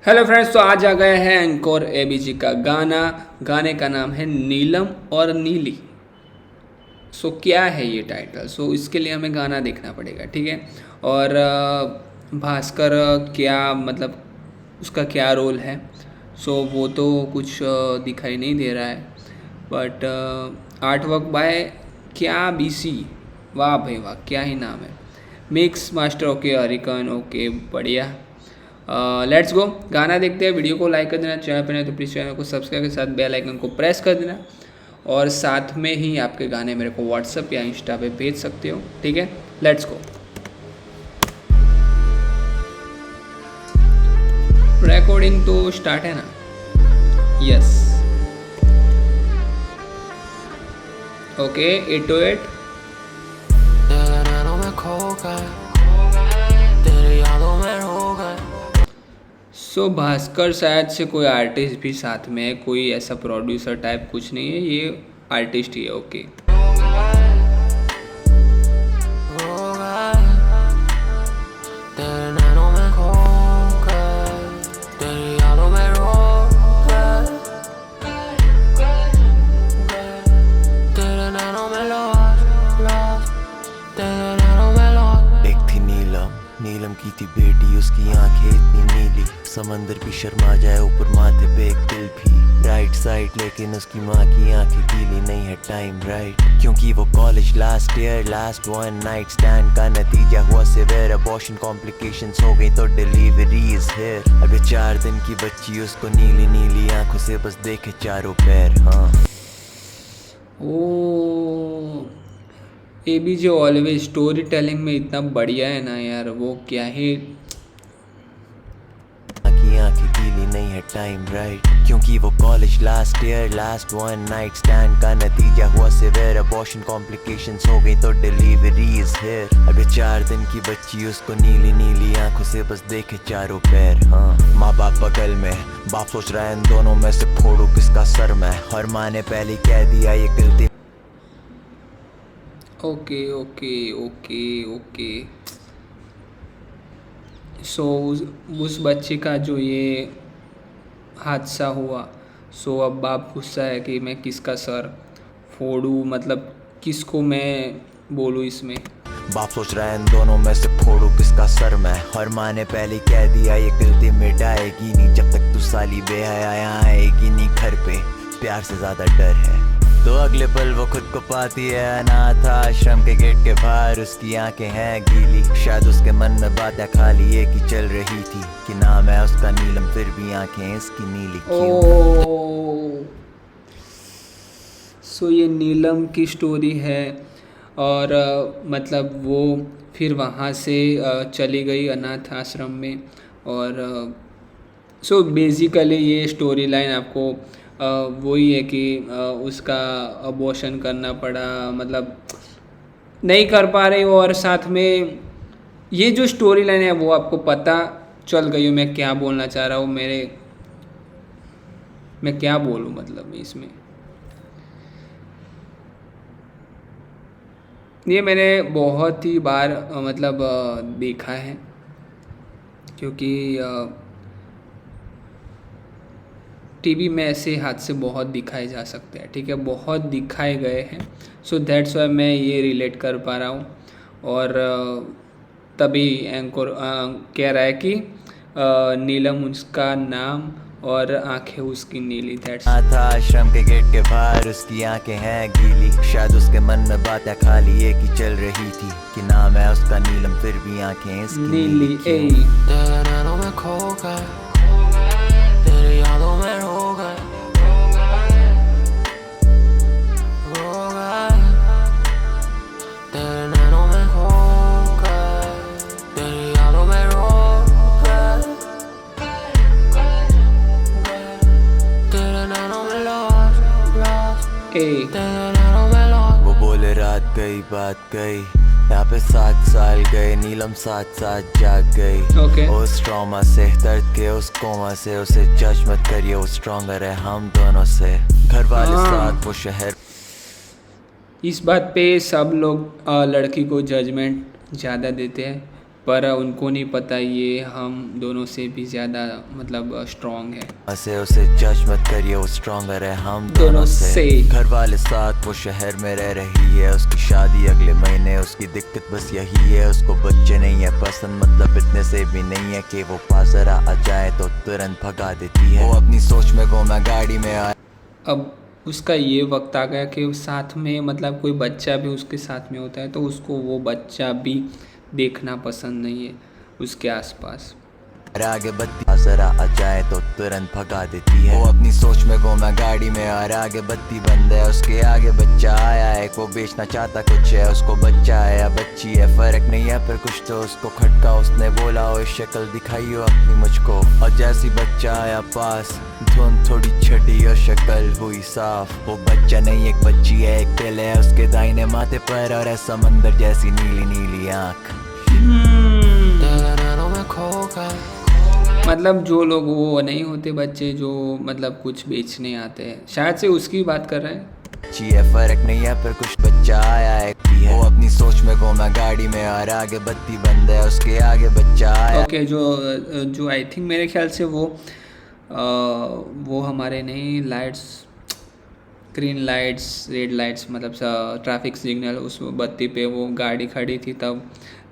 Hello friends, तो आज आ गए हैं एंकोर एबीजी का गाने का नाम है नीलम और नीली। क्या है ये टाइटल? इसके लिए हमें गाना देखना पड़ेगा, ठीक है। और भास्कर क्या मतलब उसका क्या रोल है, वो तो कुछ दिखाई नहीं दे रहा है। बट आर्ट वर्क बाय क्या बीसी, वाह भाई वाह, क्या ही नाम है। Mix master okay, hurricane okay, बढ़िया। लेट्स गो, गाना देखते हैं। वीडियो को लाइक कर देना, चैनल पर नहीं तो प्लीज़ चैनल को सब्सक्राइब के साथ बेल आइकन को प्रेस कर देना। और साथ में ही आपके गाने मेरे को व्हाट्सअप या इंस्टा पे भेज सकते हो, ठीक है। Let's go. रिकॉर्डिंग तो स्टार्ट है ना? Yes, okay, 808। भास्कर शायद से कोई आर्टिस्ट भी साथ में है, कोई ऐसा प्रोड्यूसर टाइप कुछ नहीं है, ये आर्टिस्ट ही है। ओके, नीलम की थी बेटी, उसकी आंखें इतनी नीली, समंदर भी शर्मा जाए, ऊपर माथे पे एक दिल भी राइट साइड, लेकिन उसकी माँ की आंखें गीली नहीं है टाइम राइट, क्योंकि वो college last year last one night stand का नतीजा हुआ सिवियर अबॉर्शन कॉम्प्लिकेशंस हो गई तो डिलीवरी इज हियर। अबे 4 दिन की बच्ची, उसको नीली नीली आंखों से बस देखे चारों पैर। हाँ, ओ एबीजे ऑलवेज स्टोरी टेलिंग में इतना बढ़िया है ना यार, वो क्या ही। आंखें गीली नहीं है टाइम राइट, क्योंकि वो college last year last one night stand का नतीजा हुआ सिवियर अबॉर्शन कॉम्प्लिकेशंस हो गई तो डिलीवरी इज हियर। अबे 4 दिन की बच्ची, उसको नीली नीली आंखों से बस देखे चारों पैर। हाँ, माँ बाप बगल में, बाप सोच रहा है इन दोनों में से फोड़ू किसका सर मैं, हर माँ ने पहले कह दिया ये गलती। ओके ओके ओके ओके, उस बच्चे का जो ये हादसा हुआ, अब बाप गुस्सा है कि मैं किसका सर फोड़ूं, मतलब किसको मैं बोलूं इसमें। बाप सोच रहा है इन दोनों में से फोड़ू किसका सर मैं, हर माँ ने पहले कह दिया ये गलती मिटाएगी नहीं, जब तक तू साली बेहया आएगी नहीं घर पे, प्यार से ज्यादा डर है। तो अगले पल वो खुद को पाती है अनाथ आश्रम के गेट के बाहर, उसकी आंखें हैं गीली, शायद उसके मन में बातें खाली एक ही चल रही थी कि नाम है उसका नीलम, फिर भी आंखें इसकी नीली क्यों। ये नीलम की स्टोरी है। और मतलब वो फिर वहाँ से चली गई अनाथ आश्रम में। और बेसिकली ये स्टोरी लाइन आपको वही है कि उसका अबॉर्शन करना पड़ा, मतलब नहीं कर पा रही हो, और साथ में ये जो स्टोरी लाइन है वो आपको पता चल गई हो मैं क्या बोलना चाह रहा हूँ। मैं क्या बोलूँ मतलब इसमें, ये मैंने बहुत ही बार मतलब देखा है, क्योंकि टीवी में ऐसे हादसे बहुत दिखाए जा सकते हैं, ठीक है, बहुत दिखाए गए हैं। दैट्स वाई मैं ये रिलेट कर पा रहा हूँ। और तभी एंकर कह रहा है कि नीलम उसका नाम और आंखें उसकी नीली। दैट्स था आश्रम के गेट के बाहर, उसकी आंखें हैं गीली, शायद उसके मन में बातें खाली एक ही चल रही थी कि नाम है उसका नीलम, फिर भी आंखें इसकी नीली क्यों। वो बोले रात गई बात गई, यहाँ पे 7 साल गए, नीलम साथ जाग गई। उस ट्रॉमा से, दर्द के उस कोमा से, उसे जज मत करिए, वो स्ट्रॉन्गर है हम दोनों से, घर वाले साथ वो शहर। इस बात पे सब लोग लड़की को जजमेंट ज़्यादा देते हैं, पर उनको नहीं पता ये हम दोनों से भी ज़्यादा मतलब स्ट्रॉन्ग है। ऐसे उसे जज मत करिए, वो स्ट्रॉन्गर है हम दोनों दोनों से। से। घर वाले साथ वो शहर में रह रही है, उसकी शादी अगले महीने, उसकी दिक्कत बस यही है उसको बच्चे नहीं है पसंद, मतलब इतने से भी नहीं है कि वो पास जरा आ जाए तो तुरंत भगा देती है। वो अपनी सोच में वो मैं गाड़ी में आया। अब उसका ये वक्त आ गया कि साथ में मतलब कोई बच्चा भी उसके साथ में होता है तो उसको वो बच्चा भी देखना पसंद नहीं है उसके आसपास। आगे बत्ती जरा आ जाए तो तुरंत भगा देती है। वो अपनी सोच में वो मैं गाड़ी में और आगे बत्ती बंद है, उसके आगे बच्चा आया है, वो बेचना चाहता कुछ है, उसको बच्चा है या बच्ची है फर्क नहीं है पर कुछ तो उसको खटका। उसने बोला ओ शक्ल दिखाइयो अपनी मुझको, और जैसी बच्चा आया पास धुंध थोड़ी छटी और शक्ल हुई साफ। वो बच्चा नहीं एक बच्ची है, एक दिल है उसके दाहिने माथे पर और है समंदर जैसी नीली नीली आँख। मतलब जो लोग वो नहीं होते बच्चे जो मतलब कुछ बेचने आते हैं, शायद से उसकी बात कर रहे हैं। जी है फर्क नहीं है पर कुछ बच्चा आया है, वो अपनी सोच में वो मैं गाड़ी में और आगे बत्ती बंद है, उसके आगे बच्चा आया। ओके जो आई थिंक मेरे ख्याल से वो हमारे नहीं lights, green lights red lights मतलब ट्रैफिक सिग्नल, उस बत्ती पे वो गाड़ी खड़ी थी तब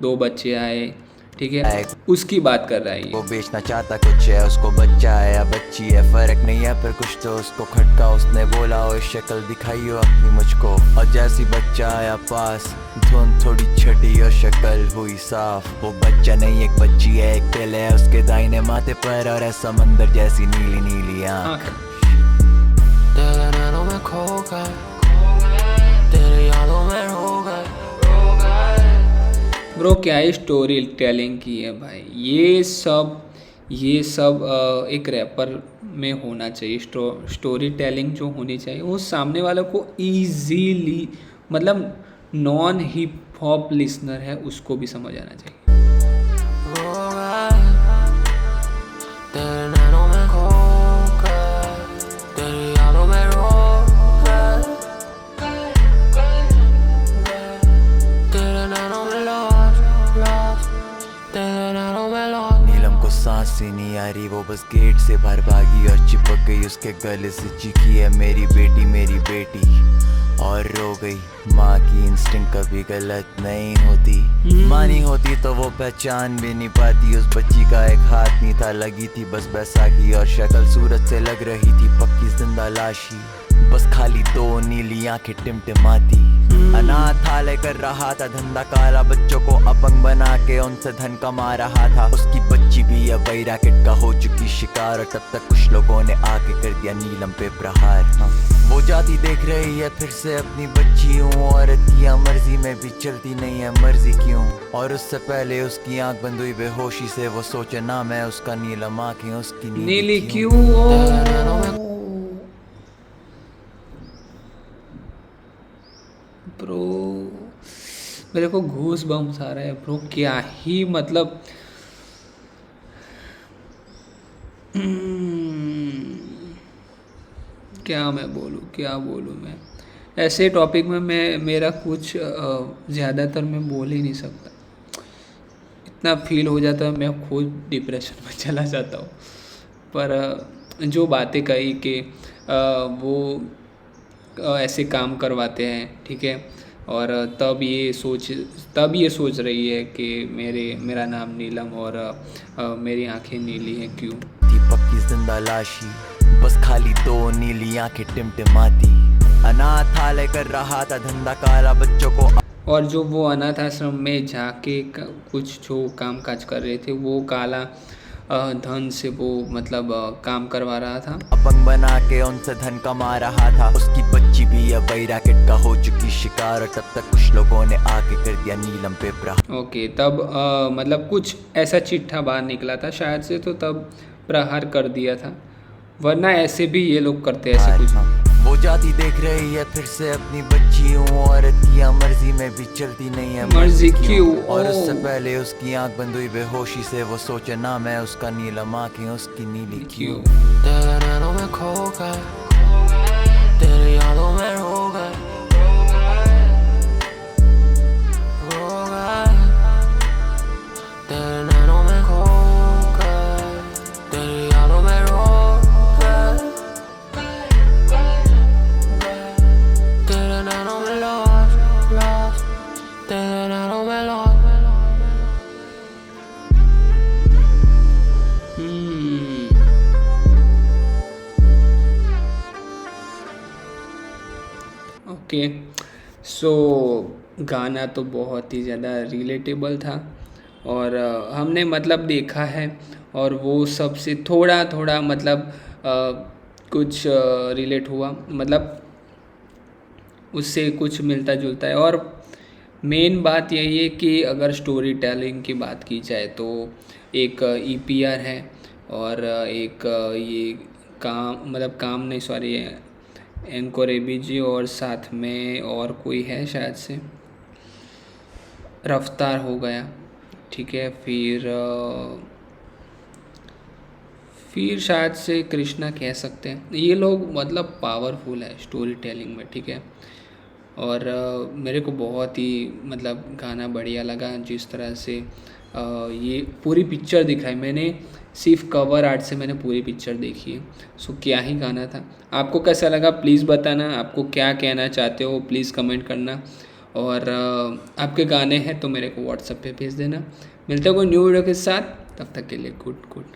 दो बच्चे आए, ठीक है, उसकी बात कर रहा है ये। वो बेचना चाहता कुछ है, उसको बच्चा है या बच्ची है फर्क नहीं है पर कुछ तो उसको खटका। उसने बोला ओ शक्ल दिखाइयो अपनी मुझको, और जैसी बच्चा आया पास धुंध थोड़ी छटी और शक्ल हुई साफ। वो बच्चा नहीं एक बच्ची है, एक दिल है उसके दाहिने माथे पर और है समंदर जैसी नीली नीली आँख। में खो गए, तेरे यादों में रो गए। ब्रो क्या ही स्टोरी टेलिंग की है भाई, ये सब एक रैपर में होना चाहिए। स्टोरी टेलिंग जो होनी चाहिए वो सामने वालों को इजीली मतलब नॉन हिप हॉप लिसनर है उसको भी समझ आना चाहिए। सांस ही नहीं आ रही, वो बस गेट से बाहर भागी और चिपक गई उसके गले से। चीखी है मेरी बेटी और रो गई। माँ की इंस्टिंक्ट कभी गलत नहीं होती, माँ नहीं होती तो वो पहचान भी नहीं पाती। उस बच्ची का एक हाथ नहीं था, लगी थी बस बैसाखी और शक्ल सूरज से लग रही थी पक्की जिंदा लाशी। बस खाली दो नीली आंखें टिमटिमाती। अनाथालय कर रहा था धंधा काला, बच्चों को अपंग बना के उनसे धन कमा रहा था। उसकी बच्ची भी अब वही रैकेट का हो चुकी शिकार, और तब तक कुछ लोगों ने आके कर दिया नीलम पे प्रहार। वो जाती देख रही है फिर से अपनी बच्ची हूँ, औरत की मर्जी में भी चलती नहीं है मर्जी क्यों। और उससे पहले उसकी आंख बंद हुई बेहोशी से, वो सोचे ना मैं उसका नीलम आंखें उसकी नीली क्यों। ब्रो मेरे को घूस बम्स आ रहा है ब्रो, क्या ही मतलब क्या मैं बोलूँ मैं ऐसे टॉपिक में मेरा कुछ ज़्यादातर मैं बोल ही नहीं सकता, इतना फील हो जाता है मैं खुद डिप्रेशन में चला जाता हूँ। पर जो बातें कही कि वो ऐसे काम करवाते हैं, ठीक है, और तब ये सोच रही है कि मेरा नाम नीलम और मेरी आंखें नीली हैं क्यों। थी पक्की जिंदा लाशी, बस खाली दो नीली आंखें टिमटिमाती। अनाथालय कर रहा था धंधा काला, बच्चों को। और जो वो अनाथ आश्रम में जाके कुछ जो काम काज कर रहे थे वो काला धन से वो मतलब काम करवा रहा था, अपंग बना के उनसे धन कमा रहा था। उसकी बच्ची भी अब वही रैकेट का हो चुकी शिकार, और तब तक कुछ लोगों ने आके कर दिया नीलम पे प्रहार। ओके तब मतलब कुछ ऐसा चिट्ठा बाहर निकला था शायद से, तो तब प्रहार कर दिया था, वरना ऐसे भी ये लोग करते ऐसे कुछ। वो जाती देख रही है फिर से अपनी बच्ची हूँ, औरत की मर्जी में भी चलती नहीं है मर्जी क्यों। और उससे पहले उसकी आंख बंद हुई बेहोशी से, वो सोचे ना मैं उसका नीलम आंखें उसकी नीली क्यों। तेरे नैनों में खो गए, तेरे यादों में रो गए, ओके। सो गाना तो बहुत ही ज़्यादा रिलेटेबल था और हमने मतलब देखा है और वो सबसे थोड़ा थोड़ा मतलब कुछ रिलेट हुआ, मतलब उससे कुछ मिलता जुलता है। और मेन बात यही है कि अगर स्टोरी टेलिंग की बात की जाए तो एक ईपीआर है और एक ये काम मतलब काम नहीं सॉरी एंकर एबीजी और साथ में और कोई है शायद से रफ्तार हो गया, ठीक है। फिर शायद से कृष्णा कह सकते हैं। ये लोग मतलब पावरफुल है स्टोरी टेलिंग में, ठीक है। और मेरे को बहुत ही मतलब गाना बढ़िया लगा जिस तरह से ये पूरी पिक्चर दिखाई। मैंने सिर्फ कवर आर्ट से मैंने पूरी पिक्चर देखी है। सो क्या ही गाना था। आपको कैसा लगा प्लीज़ बताना, आपको क्या कहना चाहते हो प्लीज़ कमेंट करना। और आपके गाने हैं तो मेरे को व्हाट्सएप पे भेज देना। मिलते हैं कोई न्यू वीडियो के साथ, तब तक के लिए गुड गुड।